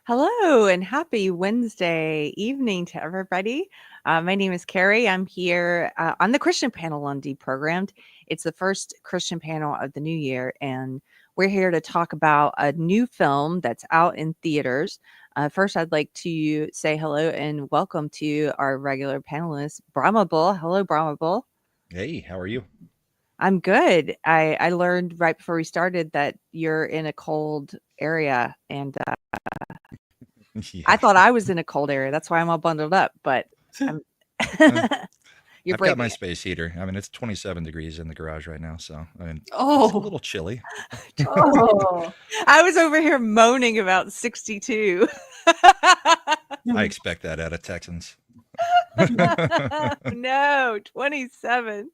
Hello and happy Wednesday evening to everybody. My name is Keri. I'm here on the Christian panel on Deprogrammed. It's the first Christian panel of the new year, and we're here to talk about a new film that's out in theaters. First, I'd like to say hello and welcome to our regular panelist, Brahmabul. Hello, Brahmabul. Hey, how are you? I'm good. I learned right before we started that you're in a cold area, and Yeah. I thought I was in a cold area. That's why I'm all bundled up. But I'm you're I've got my braving it. space heater. I mean, it's 27 degrees in the garage right now, so I mean, it's a Oh, little chilly. oh. I was over here moaning about 62. I expect that out of Texans. No, 27.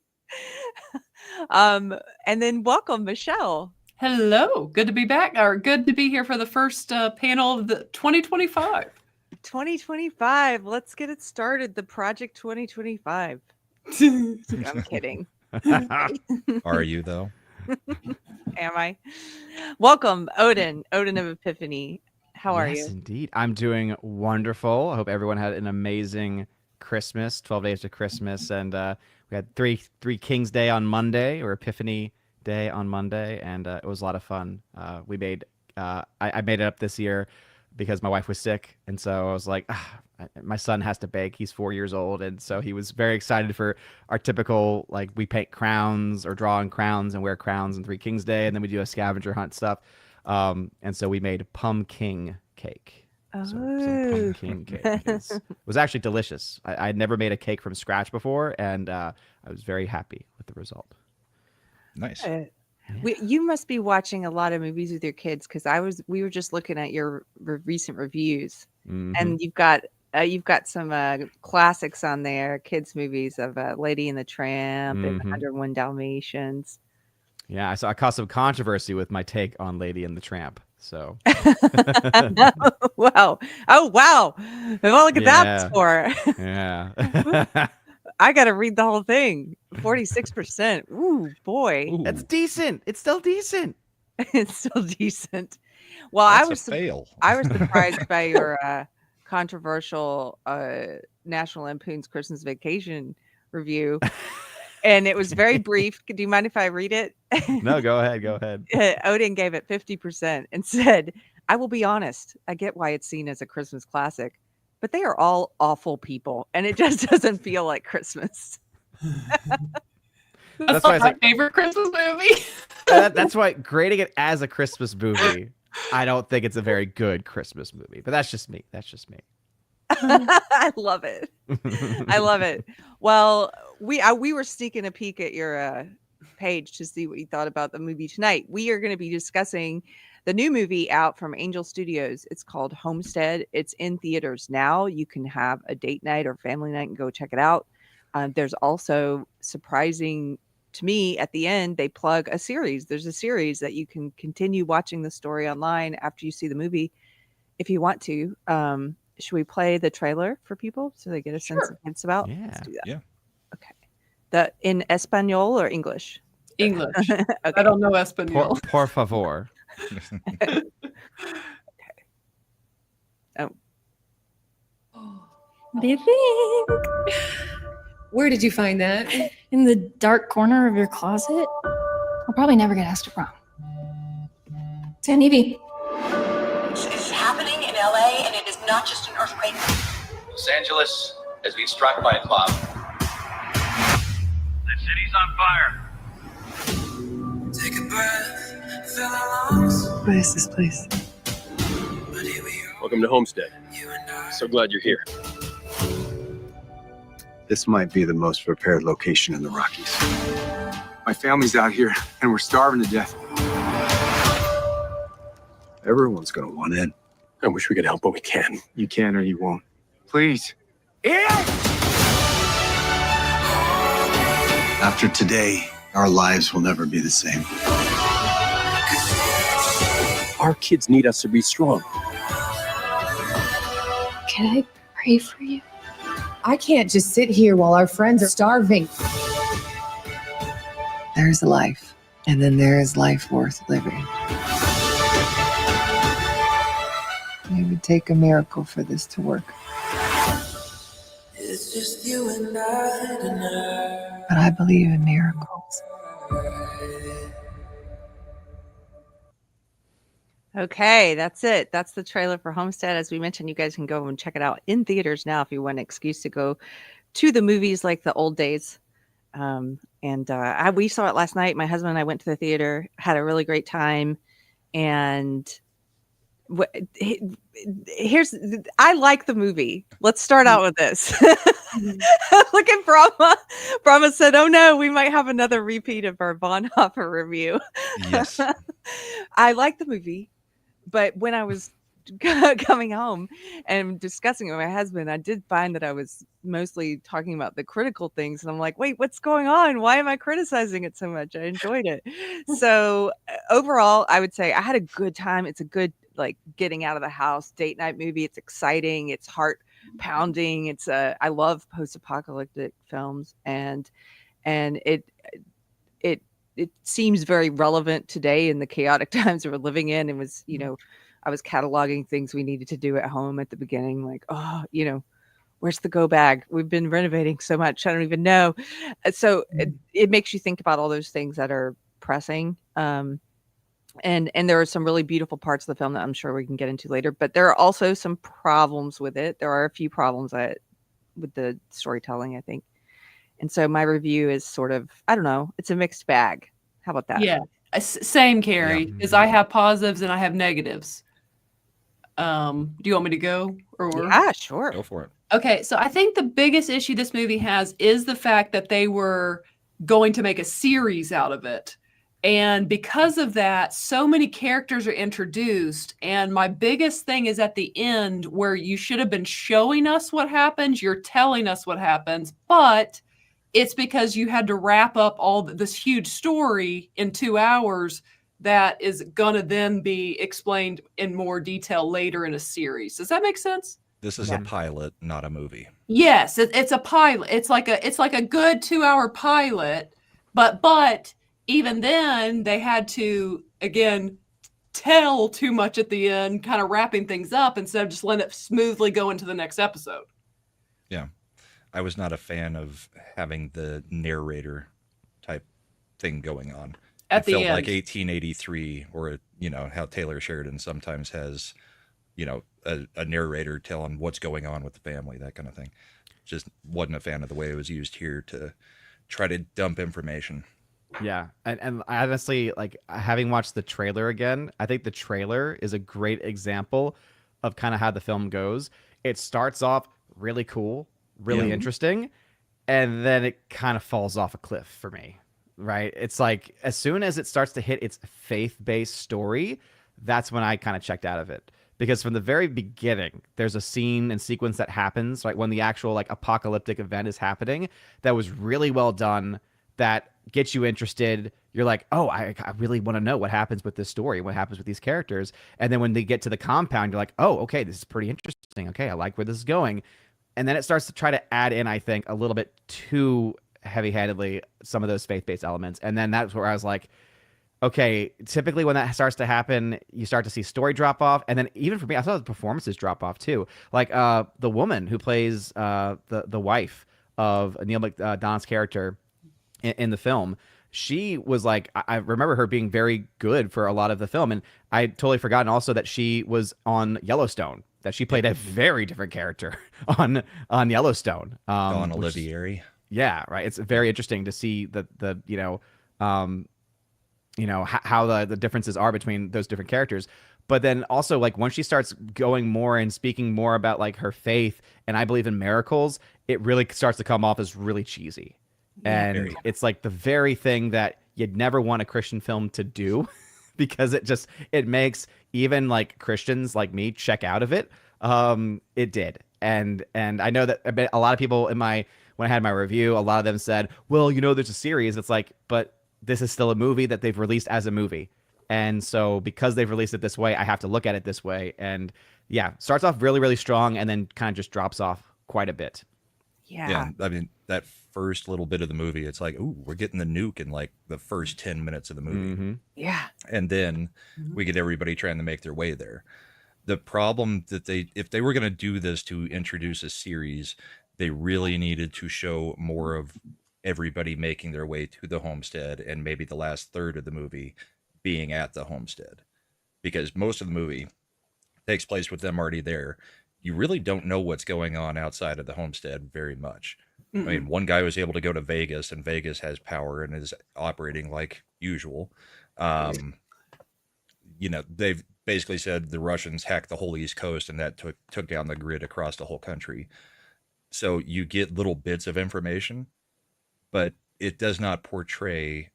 And then welcome, Michelle. Hello. Good to be back, or good to be here for the first panel of the 2025. 2025. Let's get it started. The Project 2025. I'm kidding. Are you though? Am I? Welcome, Odin. Odin of Epiphany. How are you? Yes, indeed. I'm doing wonderful. I hope everyone had an amazing Christmas, 12 days to Christmas. And we had three Kings Day on Monday, or Epiphany Day on Monday, and it was a lot of fun. I made it up this year because my wife was sick, and so I was like, my son has to bake. He's 4 years old, and so he was very excited for our typical, like, we paint crowns or draw on crowns and wear crowns on Three Kings Day, and then we do a scavenger hunt stuff. And so we made pumpkin cake. So some pumpkin cake was actually delicious. I had never made a cake from scratch before, and I was very happy with the result. Nice. You must be watching a lot of movies with your kids, because we were just looking at your recent reviews, and you've got some classics on there, kids movies of Lady and the Tramp and 101 Dalmatians. Yeah, I caused some controversy with my take on Lady and the Tramp. So, wow! Oh wow! Well, look at that score. Yeah. I got to read the whole thing. 46%. Ooh, boy. Ooh, That's decent. It's still decent. It's still decent. Well, that's a fail. I was surprised by your controversial National Lampoon's Christmas Vacation review. And it was very brief. Do you mind if I read it? No, go ahead. Odin gave it 50% and said, "I will be honest. I get why it's seen as a Christmas classic, but they are all awful people, and it just doesn't feel like Christmas." That's not my favorite Christmas movie. That's why grading it as a Christmas movie, I don't think it's a very good Christmas movie. But that's just me. I love it. I love it. Well, we were sneaking a peek at your page to see what you thought about the movie tonight. We are going to be discussing the new movie out from Angel Studios. It's called Homestead. It's in theaters now. You can have a date night or family night and go check it out. There's also, surprising to me, at the end, they plug a series. There's a series that you can continue watching the story online after you see the movie if you want to. Should we play the trailer for people so they get a sense of what it's about? Yeah. Let's do that. Yeah. Okay. In Espanol or English? English. Okay. I don't know Espanol. Por favor. Okay. Oh. What do you think? Where did you find that? In the dark corner of your closet? I'll probably never get asked to prom. San Evie. This is happening in LA, and it is not just an earthquake. Los Angeles has been struck by a cloud. The city's on fire. Take a breath, fill our lungs. What is this place? Welcome to Homestead. So glad you're here. This might be the most prepared location in the Rockies. My family's out here, and we're starving to death. Everyone's gonna want in. I wish we could help, but we can. You can or you won't. Please. After today, our lives will never be the same. Our kids need us to be strong. Can I pray for you? I can't just sit here while our friends are starving. There's life, and then there is life worth living. Maybe take a miracle for this to work. It's just you and I tonight. But I believe in miracles. Okay, that's it. That's the trailer for Homestead. As we mentioned, you guys can go and check it out in theaters now if you want an excuse to go to the movies like the old days. We saw it last night. My husband and I went to the theater, had a really great time, and I like the movie. Let's start out with this. Look at Brahma. Brahma said, "Oh no, we might have another repeat of our Bonhoeffer review." Yes. I like the movie, but when I was coming home and discussing it with my husband, I did find that I was mostly talking about the critical things, and I'm like, wait, what's going on? Why am I criticizing it so much? I enjoyed it. So overall, I would say I had a good time. It's a good, like, getting out of the house date night movie. It's exciting. It's heart pounding. I love post-apocalyptic films, and it seems very relevant today in the chaotic times we're living in. It was, I was cataloging things we needed to do at home at the beginning, like, where's the go bag? We've been renovating so much, I don't even know. So it makes you think about all those things that are pressing. And there are some really beautiful parts of the film that I'm sure we can get into later, but there are also some problems with it. There are a few problems with the storytelling, I think. And so my review is sort of, I don't know, it's a mixed bag. How about that? Yeah, same, Keri, because I have positives and I have negatives. Do you want me to go? Or yeah, sure. Go for it. Okay, so I think the biggest issue this movie has is the fact that they were going to make a series out of it. And because of that, so many characters are introduced. And my biggest thing is at the end, where you should have been showing us what happens, you're telling us what happens, but it's because you had to wrap up all this huge story in 2 hours that is going to then be explained in more detail later in a series. Does that make sense? This is a pilot, not a movie. Yes, it's a pilot. It's like a good 2-hour pilot, but even then they had to, again, tell too much at the end, kind of wrapping things up instead of just letting it smoothly go into the next episode. Yeah. I was not a fan of having the narrator type thing going on. At it felt the end. like 1883, or how Taylor Sheridan sometimes has, a narrator telling what's going on with the family, that kind of thing. Just wasn't a fan of the way it was used here to try to dump information. Yeah, and I honestly, like, having watched the trailer again, I think the trailer is a great example of kind of how the film goes. It starts off really cool, really interesting, and then it kind of falls off a cliff for me, right? It's like, as soon as it starts to hit its faith-based story, that's when I kind of checked out of it. Because from the very beginning, there's a scene and sequence that happens, right, when the actual, like, apocalyptic event is happening, that was really well done, that gets you interested. You're like, oh, I really want to know what happens with this story, what happens with these characters. And then when they get to the compound, you're like, oh, okay, this is pretty interesting. Okay, I like where this is going. And then it starts to try to add in, I think, a little bit too heavy-handedly some of those faith-based elements. And then that's where I was like, okay, typically when that starts to happen, you start to see story drop off. And then even for me, I saw the performances drop off too. Like the woman who plays the wife of Neil McDonough's character in the film, she was like, I remember her being very good for a lot of the film. And I had totally forgotten also that she was on Yellowstone, that she played a very different character on Yellowstone. Dawn Olivieri. Yeah, right. It's very interesting to see how the differences are between those different characters. But then also, like, once she starts going more and speaking more about, like, her faith and I believe in miracles, it really starts to come off as really cheesy. And it's like the very thing that you'd never want a Christian film to do, because it makes even, like, Christians like me check out of it. It did. And I know that a lot of people when I had my review, a lot of them said, well, there's a series. It's like, but this is still a movie that they've released as a movie. And so because they've released it this way, I have to look at it this way. And yeah, starts off really, really strong and then kind of just drops off quite a bit. Yeah. I mean, that first little bit of the movie, it's like, ooh, we're getting the nuke in like the first 10 minutes of the movie. Mm-hmm. Yeah. And then we get everybody trying to make their way there. The problem that if they were going to do this to introduce a series, they really needed to show more of everybody making their way to the homestead, and maybe the last third of the movie being at the homestead, because most of the movie takes place with them already there. You really don't know what's going on outside of the homestead very much. I mean, one guy was able to go to Vegas, and Vegas has power and is operating like usual. They've basically said the Russians hacked the whole East Coast, and that took down the grid across the whole country. So you get little bits of information, but it does not portray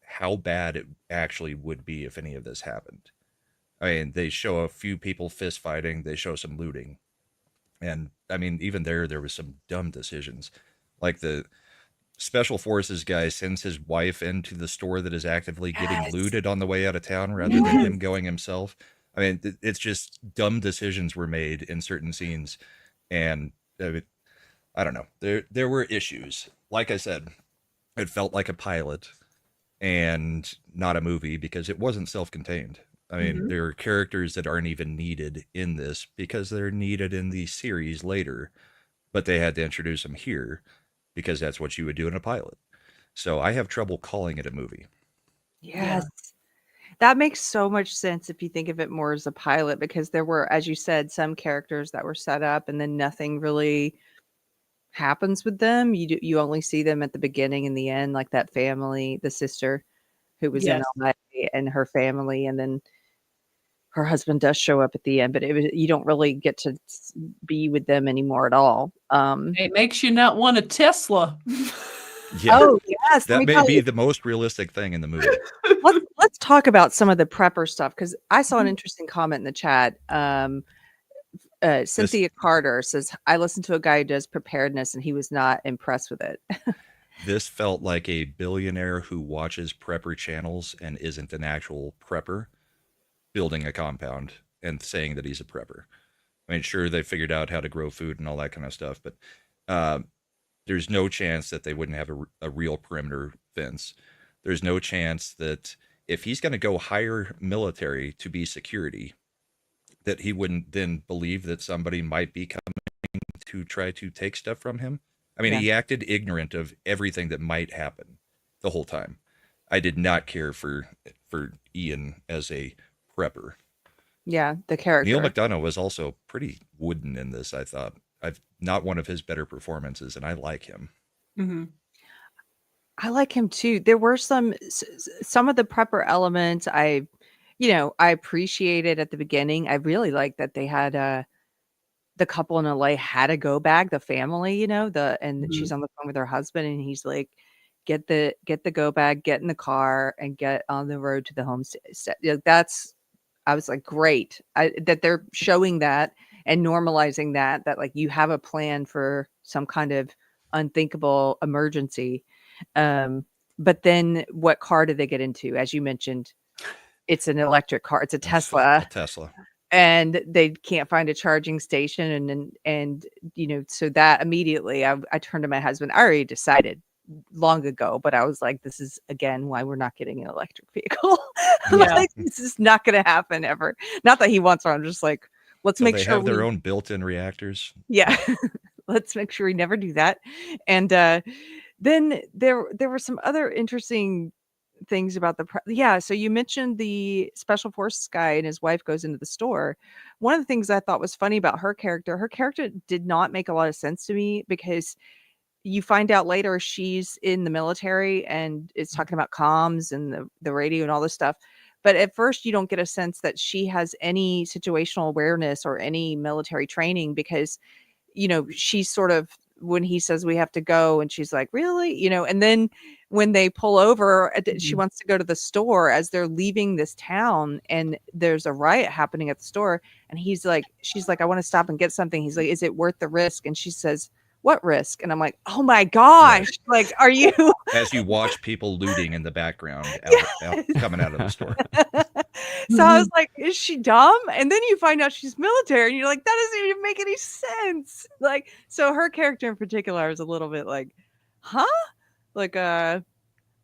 how bad it actually would be if any of this happened. I mean, they show a few people fist fighting, they show some looting. And I mean, even there was some dumb decisions. Like the special forces guy sends his wife into the store that is actively getting looted on the way out of town rather than him going himself. I mean, it's just dumb decisions were made in certain scenes. And I don't know. There were issues. Like I said, it felt like a pilot and not a movie because it wasn't self-contained. I mean, there are characters that aren't even needed in this because they're needed in the series later, but they had to introduce them here because that's what you would do in a pilot. So I have trouble calling it a movie. Yes. That makes so much sense if you think of it more as a pilot, because there were, as you said, some characters that were set up and then nothing really happens with them. You only see them at the beginning and the end, like that family, the sister who was in LA and her family, and then her husband does show up at the end, but you don't really get to be with them anymore at all. It makes you not want a Tesla. Yeah. Oh yes, that may be the most realistic thing in the movie. Let's talk about some of the prepper stuff, because I saw an interesting comment in the chat. Cynthia Carter says, I listened to a guy who does preparedness and he was not impressed with it. This felt like a billionaire who watches prepper channels and isn't an actual prepper building a compound and saying that he's a prepper. I mean, sure, they figured out how to grow food and all that kind of stuff, but there's no chance that they wouldn't have a real perimeter fence. There's no chance that if he's going to go hire military to be security, that he wouldn't then believe that somebody might be coming to try to take stuff from him. I mean, he acted ignorant of everything that might happen the whole time. I did not care for Ian as a prepper. Yeah, the character. Neil McDonough was also pretty wooden in this, I thought. I've not one of his better performances, and I like him. Mm-hmm. I like him too. There were some of the prepper elements I appreciated at the beginning. I really liked that they had the couple in LA had a go bag, the family, she's on the phone with her husband and he's like, get the go bag, get in the car and get on the road to the homestead. I was like, great that they're showing that and normalizing that like you have a plan for some kind of unthinkable emergency. But then what car did they get into? As you mentioned, it's an electric car. It's a Tesla. And they can't find a charging station. And so that immediately I turned to my husband. I already decided long ago, but I was like, this is again why we're not getting an electric vehicle. Like, this is not going to happen ever. Not that he wants one. I'm just like, let's make sure they have their own built-in reactors. Yeah. Let's make sure we never do that. And then there were some other interesting things about so you mentioned the special forces guy and his wife goes into the store. One of the things I thought was funny about her character did not make a lot of sense to me, because you find out later she's in the military and is talking about comms and the radio and all this stuff. But at first you don't get a sense that she has any situational awareness or any military training, because, she's sort of, when he says we have to go and she's like, really? And then when they pull over, she wants to go to the store as they're leaving this town and there's a riot happening at the store. And she's like, I want to stop and get something. He's like, is it worth the risk? And she says, what risk? And I'm like, oh my gosh, like, are you? As you watch people looting in the background coming out of the store. So I was like, is she dumb? And then you find out she's military and you're like, that doesn't even make any sense. Like, so her character in particular is a little bit like, huh? Like, but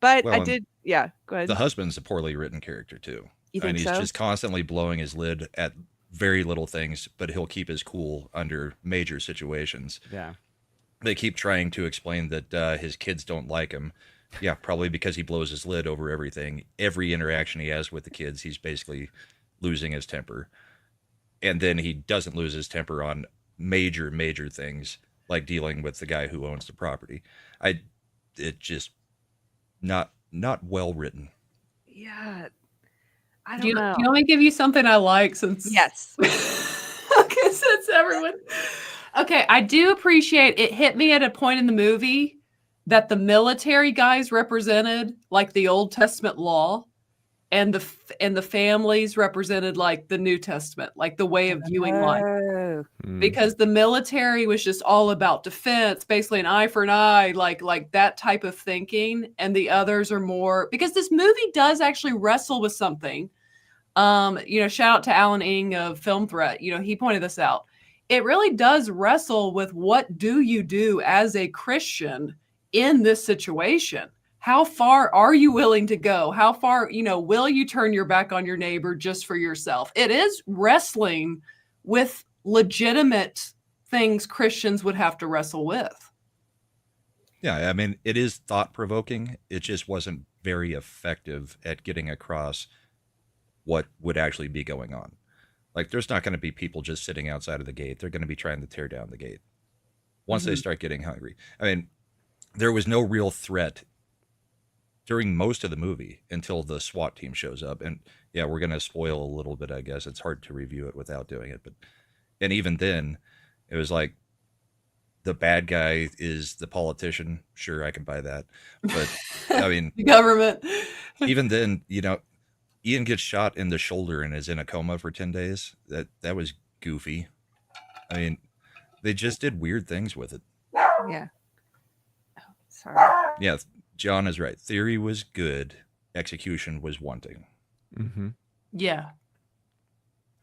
I did. Yeah, go ahead. The husband's a poorly written character too. You think he's so? just constantly blowing his lid at very little things, but he'll keep his cool under major situations. Yeah. They keep trying to explain that his kids don't like him. Yeah, probably because he blows his lid over everything. Every interaction he has with the kids, he's basically losing his temper. And then he doesn't lose his temper on major things, like dealing with the guy who owns the property. It just not well written. Yeah. I Do don't you, know. do you want me to give you something I like since Yes. okay, since everyone. Okay, I do appreciate it. Hit me at a point in the movie that the military guys represented like the Old Testament law, and the families represented like the New Testament, like the way of viewing life. Oh. Because the military was just all about defense, basically an eye for an eye, like that type of thinking, and the others are more, because this movie does actually wrestle with something. Shout out to Alan Ing of Film Threat. He pointed this out. It really does wrestle with what do you do as a Christian in this situation? How far are you willing to go? How far, will you turn your back on your neighbor just for yourself? It is wrestling with legitimate things Christians would have to wrestle with. Yeah, I mean, it is thought-provoking. It just wasn't very effective at getting across what would actually be going on. Like, there's not going to be people just sitting outside of the gate. They're going to be trying to tear down the gate once they start getting hungry. I mean, there was no real threat during most of the movie until the SWAT team shows up. And yeah, we're going to spoil a little bit, I guess. It's hard to review it without doing it. And even then, it was like, the bad guy is the politician. Sure, I can buy that. But I mean, the government. Even then, Ian gets shot in the shoulder and is in a coma for 10 days. That was goofy. I mean, they just did weird things with it. Yeah. Oh, sorry. Yeah, John is right. Theory was good. Execution was wanting. Mm-hmm. Yeah.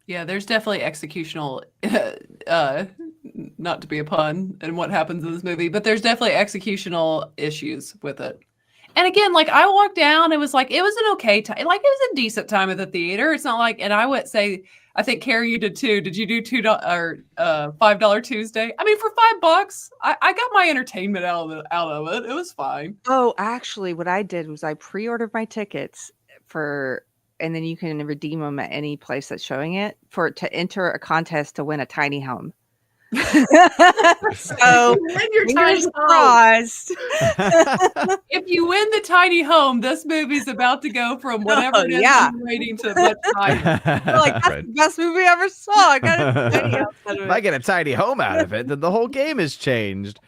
Yeah, there's definitely executional, not to be a pun, and what happens in this movie, but there's definitely executional issues with it. And again, like, I walked down, it was an okay time. Like, it was a decent time at the theater. It's not like, and I would say, I think, Keri, you did too. Did you do $5 Tuesday? I mean, for $5, I got my entertainment out of it. It was fine. Oh, actually, what I did was I pre-ordered my tickets and then you can redeem them at any place that's showing it to enter a contest to win a tiny home. So fingers crossed. If you win the tiny home, this movie's about to go from whatever it is rating to much higher. Like, that's the best movie I ever saw. I got a tiny house out of it. If I get a tiny home out of it, then the whole game is changed.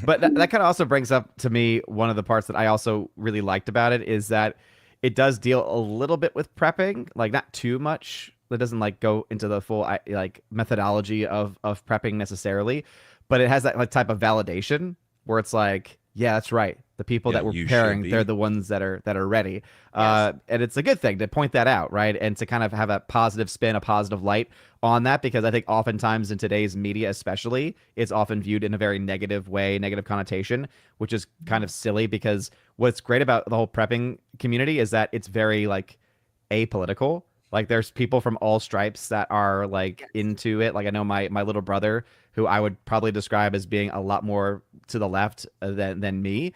But that kind of also brings up to me one of the parts that I also really liked about it is that it does deal a little bit with prepping, like not too much. It doesn't like go into the full like methodology of prepping necessarily, but it has that like type of validation where it's like, yeah, that's right. The people that we're preparing, they're the ones that are ready. Yes. And it's a good thing to point that out, right? And to kind of have a positive spin, a positive light on that, because I think oftentimes in today's media especially, it's often viewed in a very negative way, negative connotation, which is kind of silly, because what's great about the whole prepping community is that it's very like apolitical. Like, there's people from all stripes that are like into it. Like, I know my little brother, who I would probably describe as being a lot more to the left than me.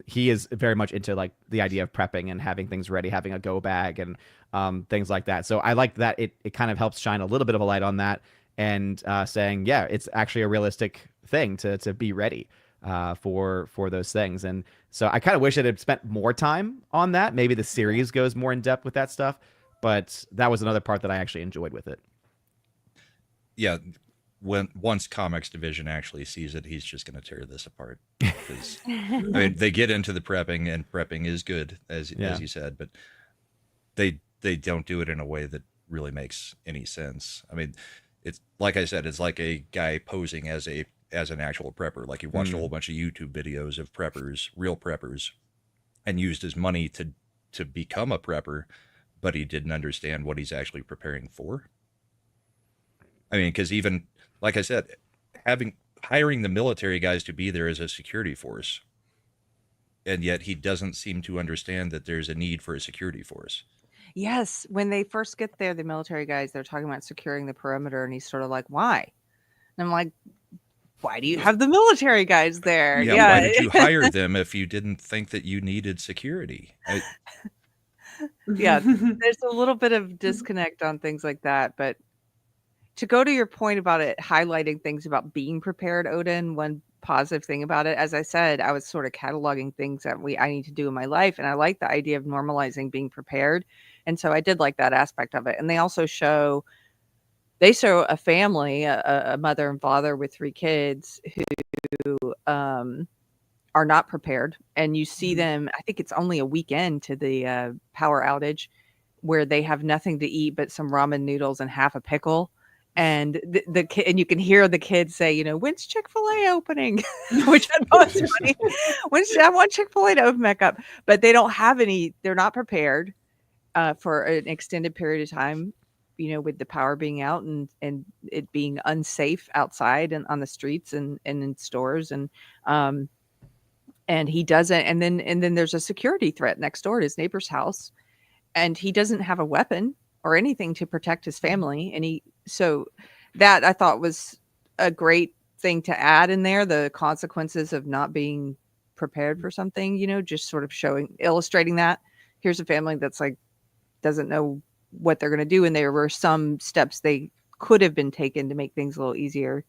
He is very much into like the idea of prepping and having things ready, having a go bag and things like that. So I like that it kind of helps shine a little bit of a light on that and saying, yeah, it's actually a realistic thing to be ready for those things. And so I kind of wish it had spent more time on that. Maybe the series goes more in depth with that stuff. But that was another part that I actually enjoyed with it. Yeah, once Comics Division actually sees it, he's just going to tear this apart. Because I mean, they get into the prepping, and prepping is good, as you said, but they don't do it in a way that really makes any sense. I mean, it's like I said, it's like a guy posing as an actual prepper. Like, he watched a whole bunch of YouTube videos of preppers, real preppers, and used his money to become a prepper. But he didn't understand what he's actually preparing for. I mean, because even, like I said, hiring the military guys to be there as a security force, and yet he doesn't seem to understand that there's a need for a security force. Yes, when they first get there, the military guys, they're talking about securing the perimeter, and he's sort of like, "Why?" And I'm like, "Why do you have the military guys there?" Yeah, why Yeah. did you hire them if you didn't think that you needed security? Yeah, there's a little bit of disconnect on things like that, but to go to your point about it highlighting things about being prepared, Odin, one positive thing about it, as I said, I was sort of cataloging things that I need to do in my life, and I like the idea of normalizing being prepared, and so I did like that aspect of it. And they show a family, a mother and father with 3 kids who are not prepared, and you see them. I think it's only a weekend to the power outage, where they have nothing to eat but some ramen noodles and half a pickle. And the kid, and you can hear the kids say, "When's Chick-fil-A opening?" Which I thought was funny. I want Chick-fil-A to open back up, but they don't have any. They're not prepared for an extended period of time. With the power being out and it being unsafe outside and on the streets and in stores and he doesn't. And then there's a security threat next door at his neighbor's house, and he doesn't have a weapon or anything to protect his family. And so that I thought was a great thing to add in there, the consequences of not being prepared for something, just sort of illustrating that here's a family that's like, doesn't know what they're going to do. And there were some steps they could have been taken to make things a little easier.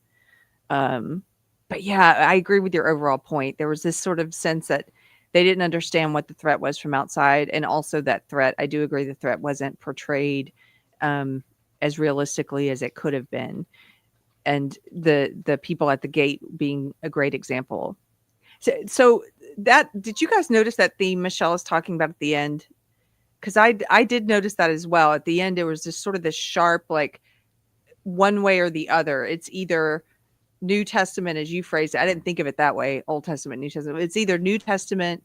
But yeah, I agree with your overall point. There was this sort of sense that they didn't understand what the threat was from outside. And also that threat, I do agree the threat wasn't portrayed as realistically as it could have been. And the people at the gate being a great example. So did you guys notice that theme Michelle is talking about at the end? Because I did notice that as well. At the end, there was this sort of this sharp, like one way or the other. It's either New Testament, as you phrased it. I didn't think of it that way. Old Testament, New Testament. It's either New Testament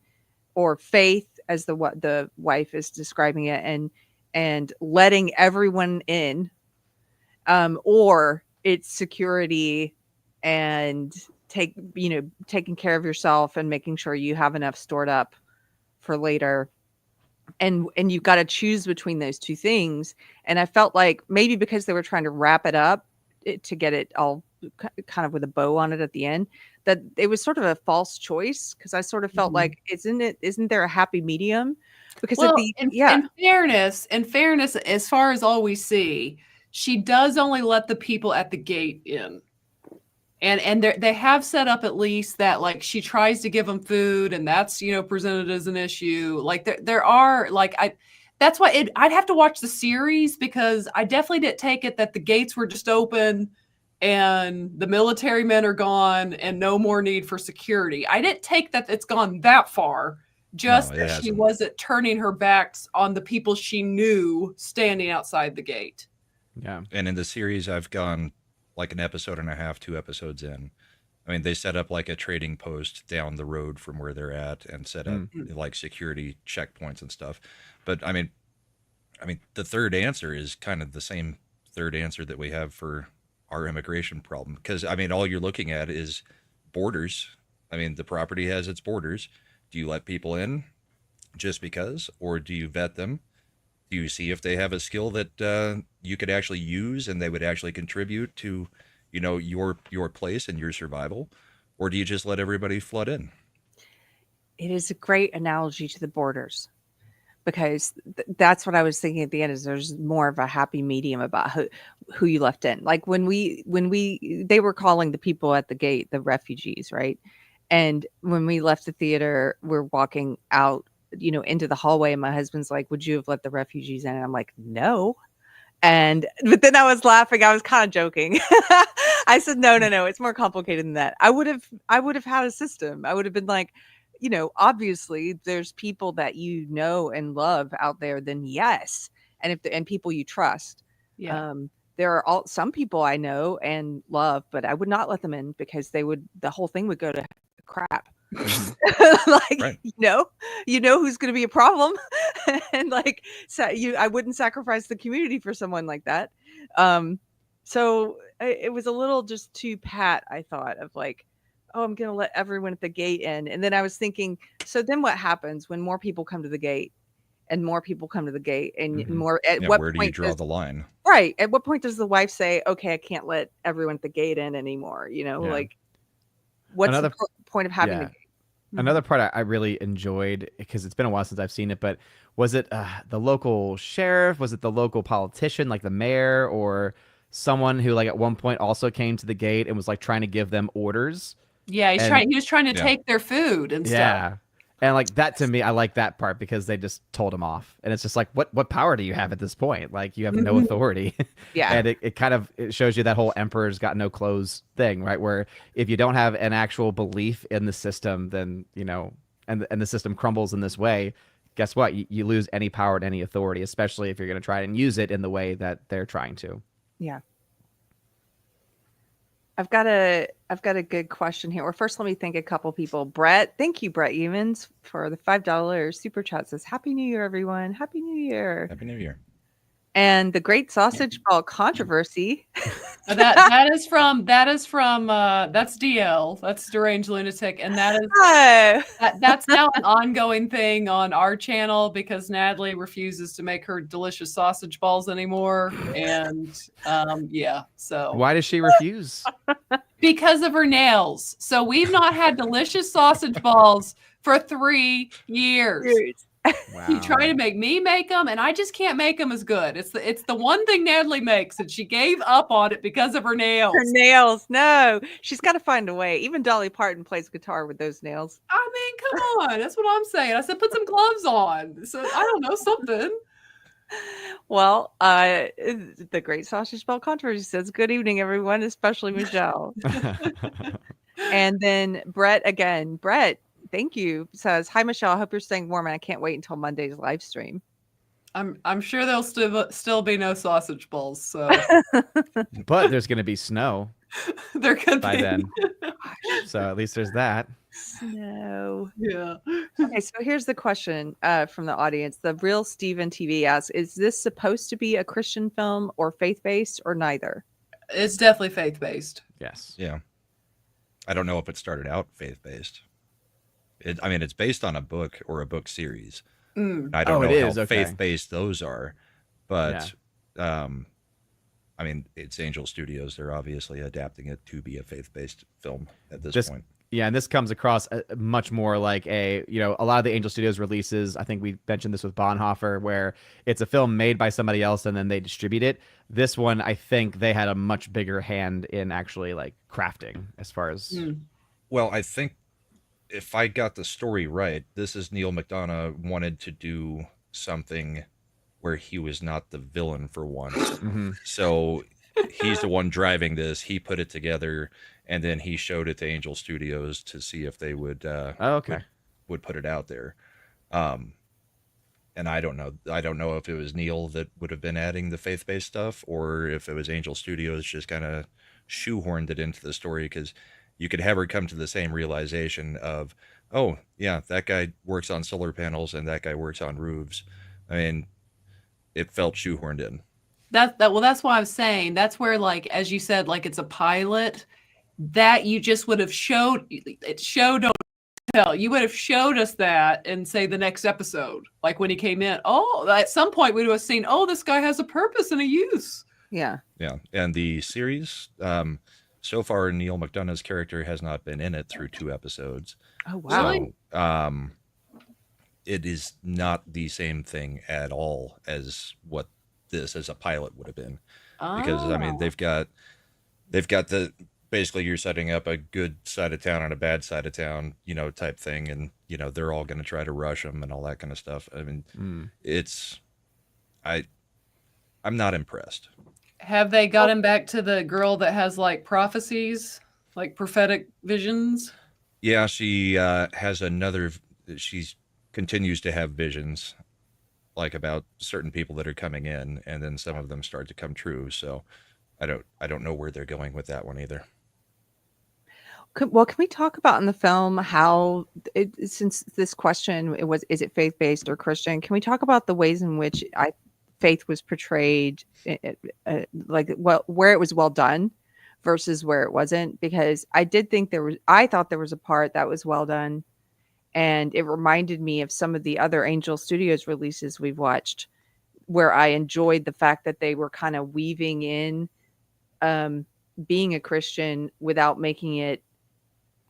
or faith, as the wife is describing it, and letting everyone in, or it's security and taking care of yourself and making sure you have enough stored up for later. And you've got to choose between those two things. And I felt like maybe because they were trying to wrap it up to get it all kind of with a bow on it at the end, that it was sort of a false choice, because I sort of felt like isn't there a happy medium? Because in fairness, as far as all we see, she does only let the people at the gate in. And they have set up at least that, like, she tries to give them food, and that's presented as an issue. Like there are, like, that's why I'd have to watch the series, because I definitely didn't take it that the gates were just open and the military men are gone and no more need for security. I didn't take that it's gone that far. Just that she wasn't turning her backs on the people she knew standing outside the gate. Yeah. And in the series, I've gone like an episode and a half, 2 episodes in. I mean, they set up like a trading post down the road from where they're at and set up like security checkpoints and stuff. But I mean, the third answer is kind of the same third answer that we have for our immigration problem. Because I mean, all you're looking at is borders. I mean, the property has its borders. Do you let people in just because, or do you vet them? Do you see if they have a skill that you could actually use and they would actually contribute to, your place and your survival? Or do you just let everybody flood in? It is a great analogy to the borders, because that's what I was thinking at the end, is there's more of a happy medium about who you left in. Like when they were calling the people at the gate the refugees, right? And when we left the theater, we're walking out, into the hallway, and my husband's like, "Would you have let the refugees in?" And I'm like, "No." But then I was laughing. I was kind of joking. I said, no, it's more complicated than that. I would have had a system. I would have been like, obviously there's people that and love out there, then yes. And people you trust. Yeah. There are some people I know and love, but I would not let them in, because the whole thing would go to crap. Like, right. Who's going to be a problem. And like, I wouldn't sacrifice the community for someone like that. So it was a little just too pat, I thought, of like, oh, I'm going to let everyone at the gate in. And then I was thinking, so then what happens when more people come to the gate? and more people come to the gate, and Mhm. more. At Yeah, what where do you point draw does, the line? right? At what point does the wife say, "Okay, I can't let everyone at the gate in anymore"? Yeah. Like, what's Another- the point of having the yeah. gate? Another part I really enjoyed, because it's been a while since I've seen it, but was it the local sheriff? Was it the local politician, like the mayor, or someone who like at one point also came to the gate and was like trying to give them orders? Yeah, And- he was trying to Yeah. take their food and stuff. Yeah. And like that, to me, I like that part because they just told him off. And it's just like, what power do you have at this point? Like, you have no authority. Yeah. And it kind of it shows you that whole emperor's got no clothes thing, right? Where if you don't have an actual belief in the system, then, and the system crumbles in this way, guess what? You lose any power and any authority, especially if you're going to try and use it in the way that they're trying to. Yeah. I've got a good question here. Or first, let me thank a couple people. Brett, thank you, Brett Evans, for the $5 super chat. Says Happy New Year, everyone. Happy New Year. Happy New Year. And the Great Sausage Ball Controversy. That is from that's DL. That's Deranged Lunatic, and that is Oh. that's now an ongoing thing on our channel because Natalie refuses to make her delicious sausage balls anymore, and yeah, so Why does she refuse? because of her nails. So we've not had delicious sausage balls for 3 years. Wow. You try to make me make them, and I just can't make them as good. It's the one thing Natalie makes, and she gave up on it because of her nails. Her nails. No, she's got to find a way. Even Dolly Parton plays guitar with those nails. I mean, come on. That's what I'm saying. I said, put some gloves on. So I don't know, something. Well, the Great Sausage Ball Controversy says, "Good evening, everyone, especially Michelle." And then Brett again. Brett, thank you. Says, "Hi, Michelle. I hope you're staying warm, and I can't wait until Monday's live stream." I'm sure there'll still be no sausage balls. So But there's going to be snow there could by be. then. So at least there's that. Snow. Yeah. Okay, so here's the question from the audience. The real Steven TV asks, "Is this supposed to be a Christian film or faith-based or neither?" It's definitely faith-based. Yes. Yeah. I don't know if it started out faith-based. I mean, it's based on a book or a book series. I don't know it how is, okay. faith-based those are, but I mean, it's Angel Studios. They're obviously adapting it to be a faith-based film at this point. Yeah, and this comes across much more like a lot of the Angel Studios releases. I think we mentioned this with Bonhoeffer, where it's a film made by somebody else and then they distribute it. This one, I think they had a much bigger hand in actually like crafting as far as. Well, I think if I got the story right, this is Neil McDonough wanted to do something where he was not the villain for once. Mm-hmm. So he's the one driving this. He put it together, and then he showed it to Angel Studios to see if they would would put it out there. And I don't know. I don't know if it was Neil that would have been adding the faith-based stuff, or if it was Angel Studios just kind of shoehorned it into the story, because you could have her come to the same realization of, oh, yeah, that guy works on solar panels and that guy works on roofs. I mean, it felt shoehorned in. Well, that's why I'm saying that's where, like, as you said, like it's a pilot that you just would have showed. Don't tell. You would have showed us that in, say, the next episode, like when he came in. Oh, at some point we would have seen, oh, this guy has a purpose and a use. Yeah. Yeah. And the series, so far, Neil McDonough's character has not been in it through 2 episodes. Oh, wow. So, it is not the same thing at all as what this as a pilot would have been. Because, I mean, they've got the, basically you're setting up a good side of town and a bad side of town, type thing. And, they're all going to try to rush them and all that kind of stuff. I mean, I'm not impressed. Have they got him back to the girl that has like prophecies, like prophetic visions? Yeah, she has she continues to have visions, like about certain people that are coming in, and then some of them start to come true. So I don't know where they're going with that one either. Well, can we talk about in the film how, since this question is it faith-based or Christian? Can we talk about the ways in which faith was portrayed, where it was well done versus where it wasn't? Because I thought there was a part that was well done, And it reminded me of some of the other Angel Studios releases we've watched, where I enjoyed the fact that they were kind of weaving in being a Christian without making it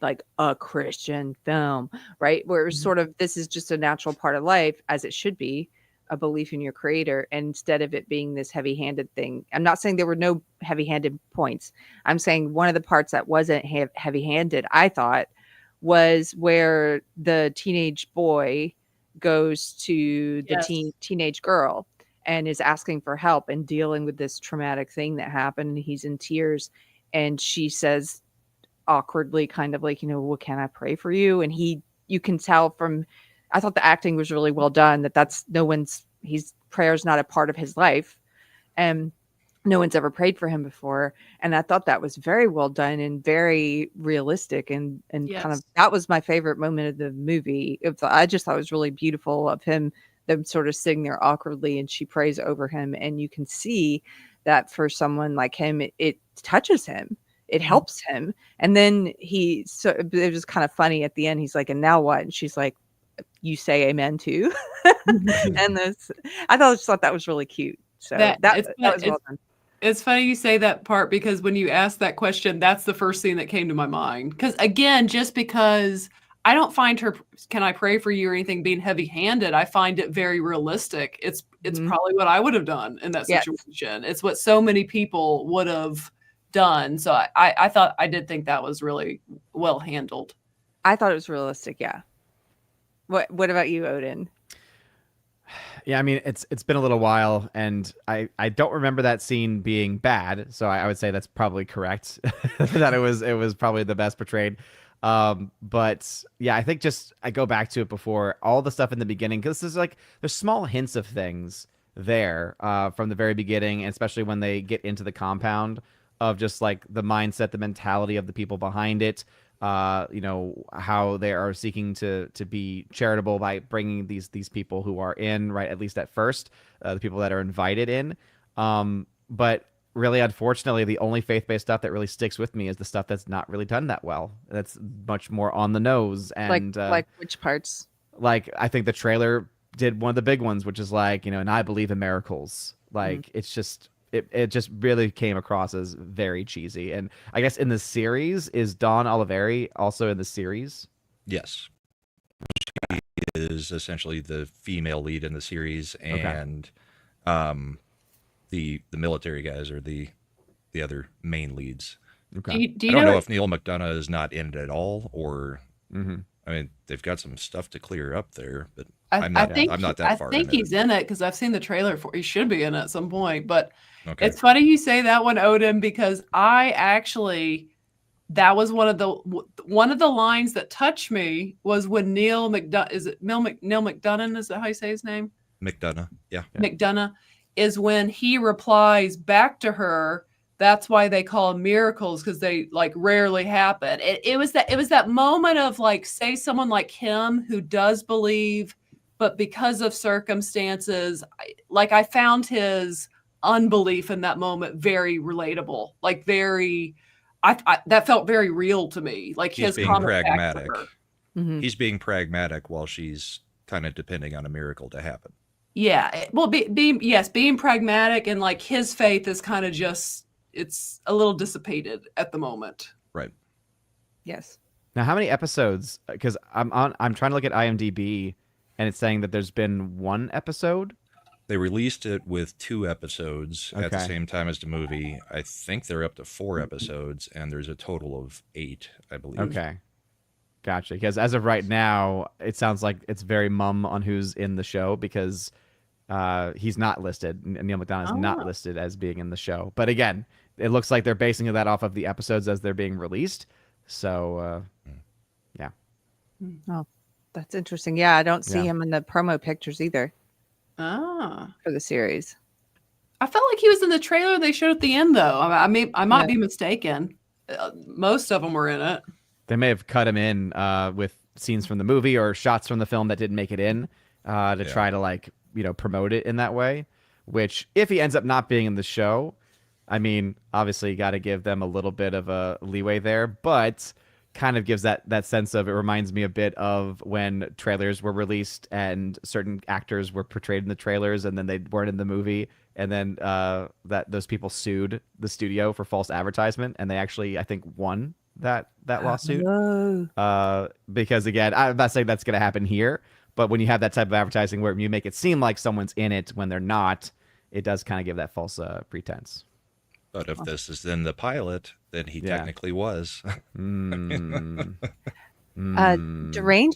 like a Christian film, right? Where it's sort of, this is just a natural part of life, as it should be, a belief in your creator. And instead of it being this heavy-handed thing, I'm not saying there were no heavy-handed points. I'm saying one of the parts that wasn't heavy-handed, I thought, was where the teenage boy goes to the teenage girl and is asking for help and dealing with this traumatic thing that happened. He's in tears, and she says awkwardly, kind of like, well, can I pray for you? And you can tell from, I thought the acting was really well done, that's prayer's not a part of his life, and no one's ever prayed for him before. And I thought that was very well done and very realistic, and kind of, that was my favorite moment of the movie. I just thought it was really beautiful of them sort of sitting there awkwardly, and she prays over him, and you can see that for someone like him, it touches him. It helps him. And then it was kind of funny at the end. He's like, and now what? And she's like, you say amen too. And I just thought that was really cute. So that was well done. It's funny you say that part, because when you asked that question, that's the first thing that came to my mind. Because again, just because I don't find her, can I pray for you or anything, being heavy-handed, I find it very realistic. It's probably what I would have done in that situation. Yes. It's what so many people would have done. So I did think that was really well handled. I thought it was realistic. Yeah. What about you, Odin? Yeah, I mean, it's been a little while, and I don't remember that scene being bad, so I would say that's probably correct. That it was probably the best portrayed. But yeah, I think I go back to it before, all the stuff in the beginning, because this is like, there's small hints of things there from the very beginning, and especially when they get into the compound, of just like the mindset, the mentality of the people behind it, how they are seeking to be charitable by bringing these people who are in, right, at least at first, the people that are invited in. But really, unfortunately, the only faith-based stuff that really sticks with me is the stuff that's not really done that well. That's much more on the nose. And like which parts? Like, I think the trailer did one of the big ones, which is like, and I believe in miracles. Like, it's just... It just really came across as very cheesy. And I guess in the series, is Dawn Oliveri also in the series? Yes. She is essentially the female lead in the series, and the military guys are the other main leads. Okay. I don't know if Neil McDonough is not in it at all, or I mean, they've got some stuff to clear up there, but I'm not that far. I think he's in it, because I've seen the trailer for. He should be in it at some point. But it's funny you say that one, Odin, because I actually, that was one of the lines that touched me, was when Neil McDonough, is it Neil McDonough? Is that how you say his name? McDonough, yeah. McDonough, is when he replies back to her, that's why they call them miracles, because they like rarely happen. It was that moment of like, say someone like him who does believe, but because of circumstances, I found his unbelief in that moment very relatable, like very, that felt very real to me. Like he's his being pragmatic. He's being pragmatic while she's kind of depending on a miracle to happen. Yeah, well, being pragmatic, and like his faith is kind of just, it's a little dissipated at the moment. Right. Yes. Now, how many episodes? Because I'm trying to look at IMDb, and it's saying that there's been one episode. They released it with 2 episodes at the same time as the movie. I think they're up to 4 episodes, and there's a total of 8, I believe. Okay. Gotcha. Because as of right now, it sounds like it's very mum on who's in the show, because he's not listed. Neil McDonough is not listed as being in the show. But again, it looks like they're basing that off of the episodes as they're being released. So, yeah. Oh, that's interesting. Yeah, I don't see him in the promo pictures either. For the series. I felt like he was in the trailer they showed at the end, though. I might be mistaken. Most of them were in it. They may have cut him in with scenes from the movie or shots from the film that didn't make it in to try to promote it in that way. Which, if he ends up not being in the show, I mean, obviously you got to give them a little bit of a leeway there. But kind of gives that sense of, it reminds me a bit of when trailers were released and certain actors were portrayed in the trailers and then they weren't in the movie, and then that those people sued the studio for false advertisement, and they actually, I think, won that lawsuit. Because again, I'm not saying that's going to happen here, but when you have that type of advertising where you make it seem like someone's in it when they're not, it does kind of give that false pretense. But if this is in the pilot, then he technically was. Deranged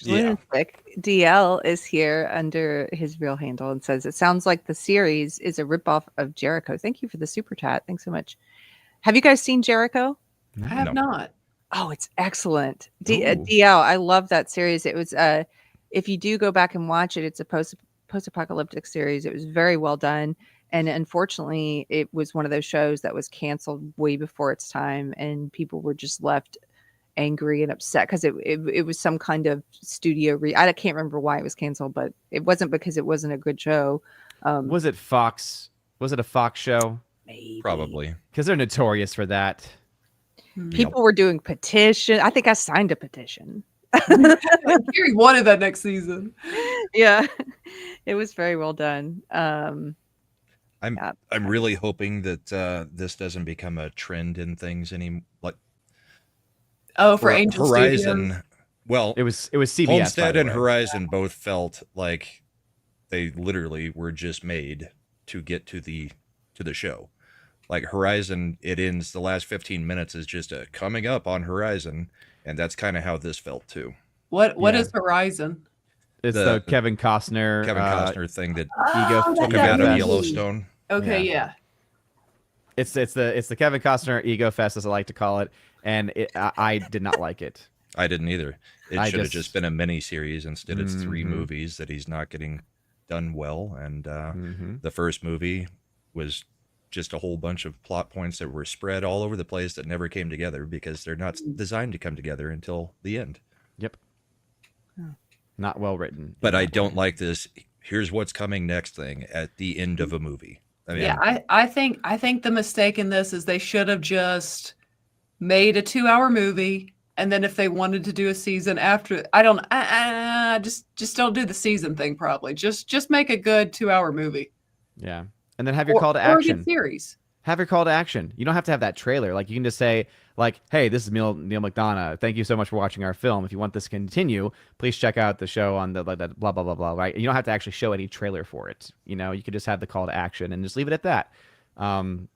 Lunatic DL is here under his real handle and says, it sounds like the series is a ripoff of Jericho. Thank you for the super chat. Thanks so much. Have you guys seen Jericho? I have not. Oh, it's excellent. DL, I love that series. It was, if you do go back and watch it, it's a post-apocalyptic series. It was very well done. And unfortunately, it was one of those shows that was canceled way before its time, and people were just left angry and upset because it was some kind of studio. I can't remember why it was canceled, but it wasn't because it wasn't a good show. Was it Fox? Was it a Fox show? Maybe. Probably. Because they're notorious for that. People were doing petition. I think I signed a petition. Keri wanted that next season. Yeah, it was very well done. I'm really hoping that this doesn't become a trend in things for Angel Horizon. Studios. Well, it was CBS. Homestead and Horizon both felt like they literally were just made to get to the show. Like Horizon, it ends, the last 15 minutes is just a coming up on Horizon, and that's kind of how this felt too. What is Horizon? It's the Kevin Costner thing that Ego took him out of Yellowstone. Okay, yeah. It's the Kevin Costner Ego Fest, as I like to call it, and I did not like it. I didn't either. It should have just been a mini series. Instead, it's 3 movies that he's not getting done well, and the first movie was just a whole bunch of plot points that were spread all over the place that never came together because they're not designed to come together until the end. Yep. Not well written. But I don't like this. Here's what's coming next thing at the end of a movie. I mean, yeah, I think the mistake in this is they should have just made a 2-hour movie, and then if they wanted to do a season after, just don't do the season thing. Probably just make a good 2-hour movie. Yeah, and then have your call to action. Or a good series. Have your call to action. You don't have to have that trailer. Like, you can just say, like, hey, this is Neil McDonough. Thank you so much for watching our film. If you want this to continue, please check out the show on the blah, blah, blah, blah, right? You don't have to actually show any trailer for it. You know, you could just have the call to action and just leave it at that. Well,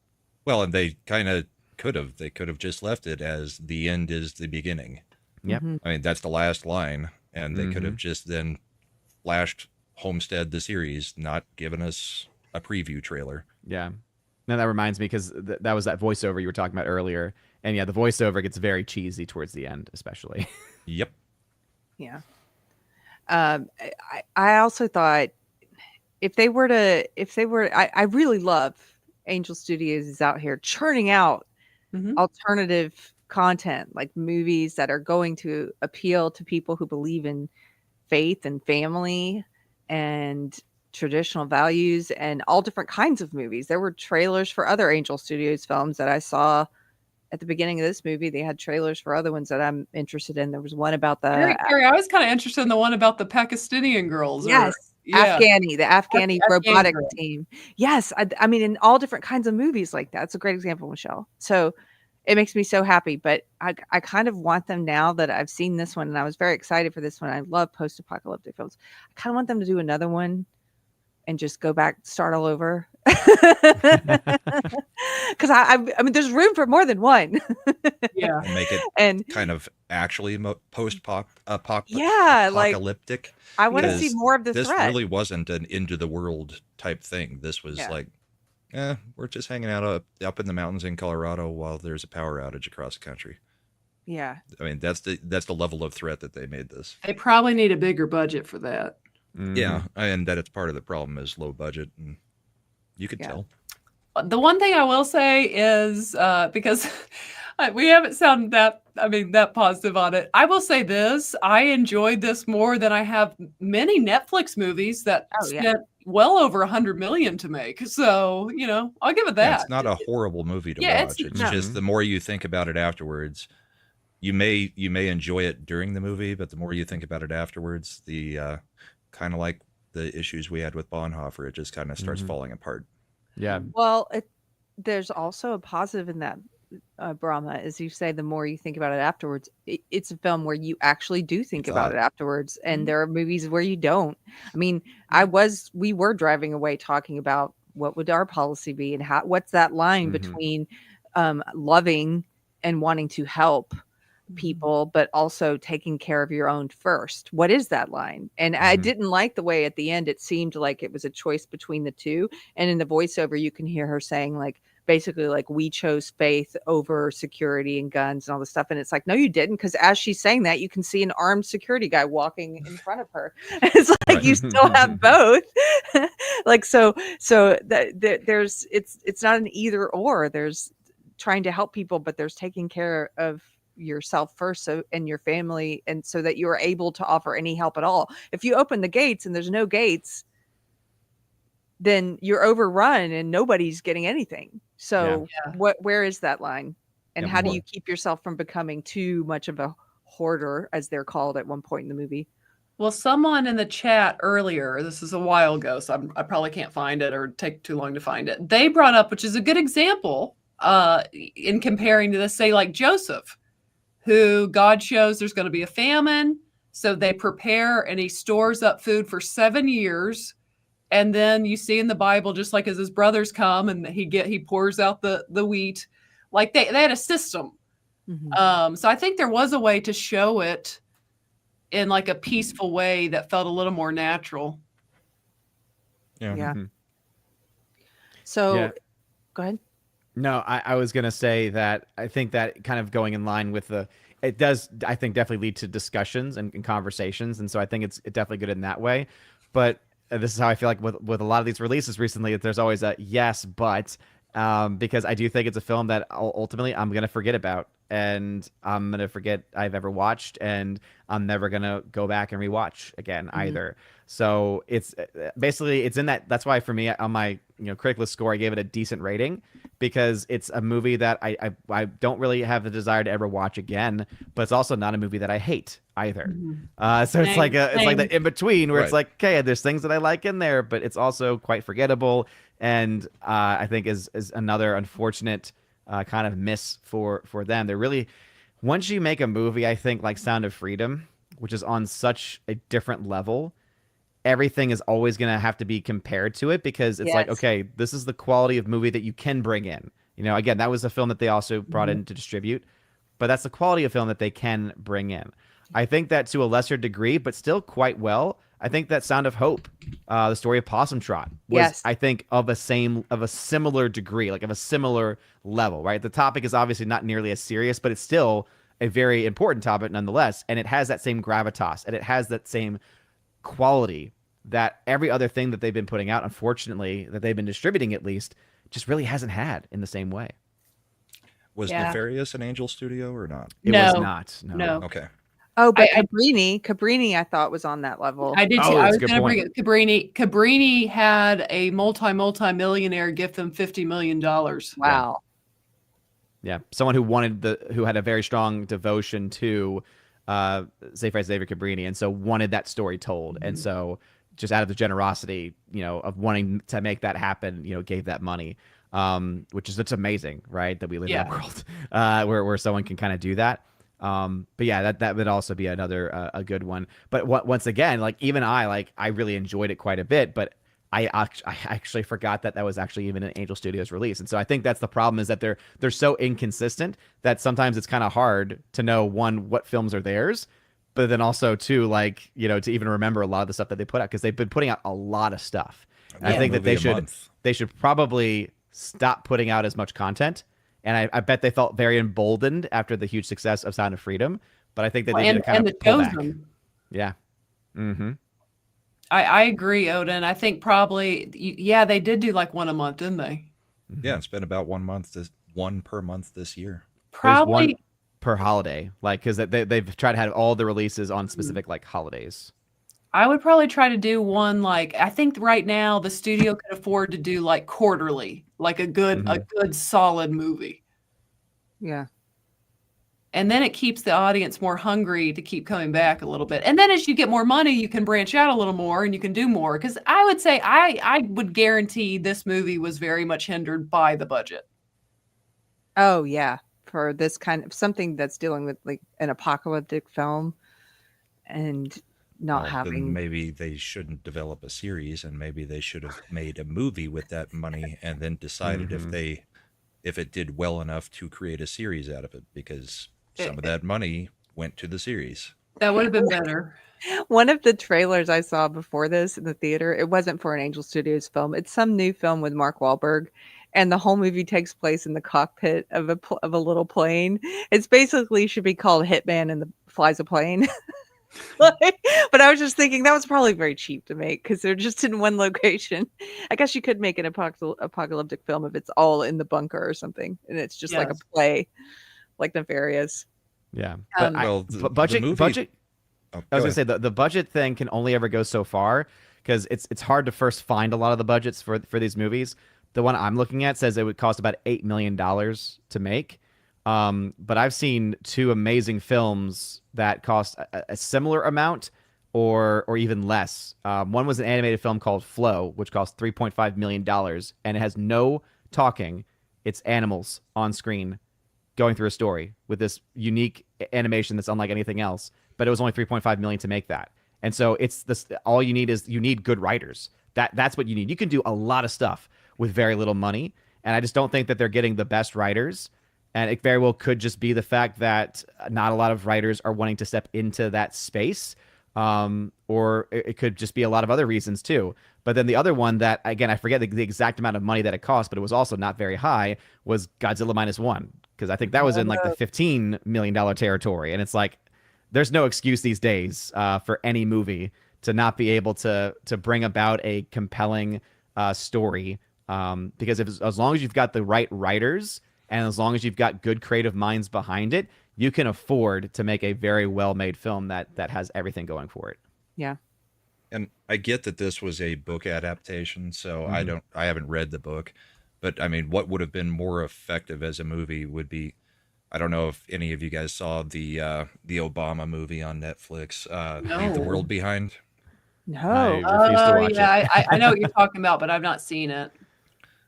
and they kind of could have. They could have just left it as the end is the beginning. Yep. I mean, that's the last line. And they could have just then flashed Homestead, the series, not given us a preview trailer. Yeah. Now that reminds me, because that was that voiceover you were talking about earlier. And yeah, the voiceover gets very cheesy towards the end, especially. Yep. Yeah. I also thought I really love Angel Studios is out here churning out alternative content, like movies that are going to appeal to people who believe in faith and family and traditional values and all different kinds of movies. There were trailers for other Angel Studios films that I saw at the beginning of this movie. They had trailers for other ones that I'm interested in. There was one about the Keri, I was kind of interested in the one about the Pakistani girls. Yes. The Afghani robotic team. Yes. I mean, in all different kinds of movies like that. It's a great example, Michelle. So it makes me so happy, but I kind of want them, now that I've seen this one and I was very excited for this one. I love post-apocalyptic films. I kind of want them to do another one and just go back, start all over. Because I mean, there's room for more than one. Yeah, and make it kind of actually post-apocalyptic. Yeah, like I want to see more of this threat. really wasn't an into the world type thing. This was like, we're just hanging out up in the mountains in Colorado while there's a power outage across the country. Yeah, I mean, that's the level of threat that they made this. They probably need a bigger budget for that. Yeah, and that it's part of the problem is low budget, and you could tell. The one thing I will say is, because we haven't sounded that positive on it, I will say this: I enjoyed this more than I have many Netflix movies that spent well over $100 million to make. So, I'll give it that. Yeah, it's not a horrible movie to watch. It's just the more you think about it afterwards, you may enjoy it during the movie, but the more you think about it afterwards, the kind of like the issues we had with Bonhoeffer, it just kind of starts falling apart. Yeah. Well, there's also a positive in that, Brahma, as you say, the more you think about it afterwards, it's a film where you actually do think about it afterwards, and there are movies where you don't. I mean, we were driving away talking about what would our policy be, and what's that line between loving and wanting to help people, but also taking care of your own first. What is that line? And I didn't like the way at the end it seemed like it was a choice between the two. And in the voiceover, you can hear her saying, like, basically, like, we chose faith over security and guns and all this stuff. And it's like, no, you didn't. Because as she's saying that, you can see an armed security guy walking in front of her. It's like, you still have both. Like, so there's, it's not an either or. There's trying to help people, but there's taking care of yourself first, and your family, and so that you're able to offer any help at all. If you open the gates and there's no gates, then you're overrun and nobody's getting anything. So where is that line? And how do you keep yourself from becoming too much of a hoarder, as they're called at one point in the movie? Well, someone in the chat earlier, this is a while ago, so I probably can't find it or take too long to find it. They brought up, which is a good example in comparing to this, say, like Joseph, who God shows there's going to be a famine. So they prepare, and he stores up food for 7 years. And then you see in the Bible, just like as his brothers come and he pours out the wheat, like they had a system. So I think there was a way to show it in like a peaceful way that felt a little more natural. Yeah. So go ahead. No, I was going to say that I think that kind of going in line with it does, I think, definitely lead to discussions and conversations. And so I think it's definitely good in that way. But this is how I feel like with a lot of these releases recently, there's always a yes, but because I do think it's a film that ultimately I'm going to forget about, and I'm going to forget I've ever watched, and I'm never going to go back and rewatch again either. So it's basically, it's in that's why for me on my critic list score, I gave it a decent rating, because it's a movie that I don't really have the desire to ever watch again, but it's also not a movie that I hate either. So it's like the in between where it's like, okay, there's things that I like in there, but it's also quite forgettable. And I think is another unfortunate kind of miss for them. They're really, once you make a movie, I think like Sound of Freedom, which is on such a different level, everything is always going to have to be compared to it, because it's like, okay, this is the quality of movie that you can bring in. Again, that was a film that they also brought in to distribute, but that's the quality of film that they can bring in. I think that to a lesser degree, but still quite well, I think that Sound of Hope, the story of Possum Trot, was, I think, of a similar degree, like of a similar level, right? The topic is obviously not nearly as serious, but it's still a very important topic nonetheless. And it has that same gravitas, and it has that same quality that every other thing that they've been putting out, unfortunately, that they've been distributing at least, just really hasn't had in the same way. Was Nefarious an Angel Studio or not? It was not. No. Okay. Oh, but Cabrini, I thought was on that level. I did too. I was going to bring it. Cabrini had a multi-millionaire give them $50 million. Wow. Yeah. Someone who had a very strong devotion to Xavier Cabrini, and so wanted that story told. And so just out of the generosity, of wanting to make that happen, gave that money, which is, it's amazing, right? That we live in a world where someone can kind of do that. But yeah, that would also be another a good one. But once again, like even I really enjoyed it quite a bit, but I actually forgot that was actually even an Angel Studios release. And so I think that's the problem, is that they're so inconsistent that sometimes it's kind of hard to know, one, what films are theirs, but then also two, to even remember a lot of the stuff that they put out, because they've been putting out a lot of stuff. And I think that they should probably stop putting out as much content. And I bet they felt very emboldened after the huge success of Sound of Freedom. But I think that they need to kind of pull back. Yeah. Mm-hmm. I agree, Odin. I think probably, they did do like one a month, didn't they? Yeah, it's been about 1 month, one per month this year. Probably one per holiday, because they've tried to have all the releases on specific holidays. I would probably try to do one, I think right now the studio could afford to do quarterly, a good solid movie. Yeah. And then it keeps the audience more hungry to keep coming back a little bit. And then as you get more money, you can branch out a little more and you can do more. Because I would say I would guarantee this movie was very much hindered by the budget. Oh yeah, for this kind of something that's dealing with like an apocalyptic film and not Then having. maybe they shouldn't develop a series, and maybe they should have made a movie with that money and then decided if it did well enough to create a series out of it, because some of that money went to the series. That would have been better. One of the trailers I saw before this in the theater, it wasn't for an Angel Studios film. It's some new film with Mark Wahlberg, and the whole movie takes place in the cockpit of a little plane. It's basically should be called Hitman and the Flies a Plane. But I was just thinking that was probably very cheap to make because they're just in one location. I guess you could make an apocalyptic film if it's all in the bunker or something, and it's just like a play, like Nefarious. Yeah, but budget. I was gonna say the budget thing can only ever go so far because it's hard to first find a lot of the budgets for these movies. The one I'm looking at says it would cost about $8 million to make. But I've seen two amazing films that cost a similar amount or even less. One was an animated film called Flow, which cost $3.5 million, and it has no talking. It's animals on screen going through a story with this unique animation that's unlike anything else. But it was only $3.5 million to make that. And so it's this. All you need good writers. That's what you need. You can do a lot of stuff with very little money, and I just don't think that they're getting the best writers. And it very well could just be the fact that not a lot of writers are wanting to step into that space, or it could just be a lot of other reasons too. But then the other one that, again, I forget the exact amount of money that it cost, but it was also not very high, was Godzilla -1, because I think that was in like the $15 million territory. And it's like, there's no excuse these days for any movie to not be able to bring about a compelling story, because as long as you've got the right writers, and as long as you've got good creative minds behind it, you can afford to make a very well-made film that has everything going for it. Yeah. And I get that this was a book adaptation, so I haven't read the book, but I mean, what would have been more effective as a movie would be, I don't know if any of you guys saw the Obama movie on Netflix, Leave the World Behind. No. I refuse to watch it. I know what you're talking about, but I've not seen it.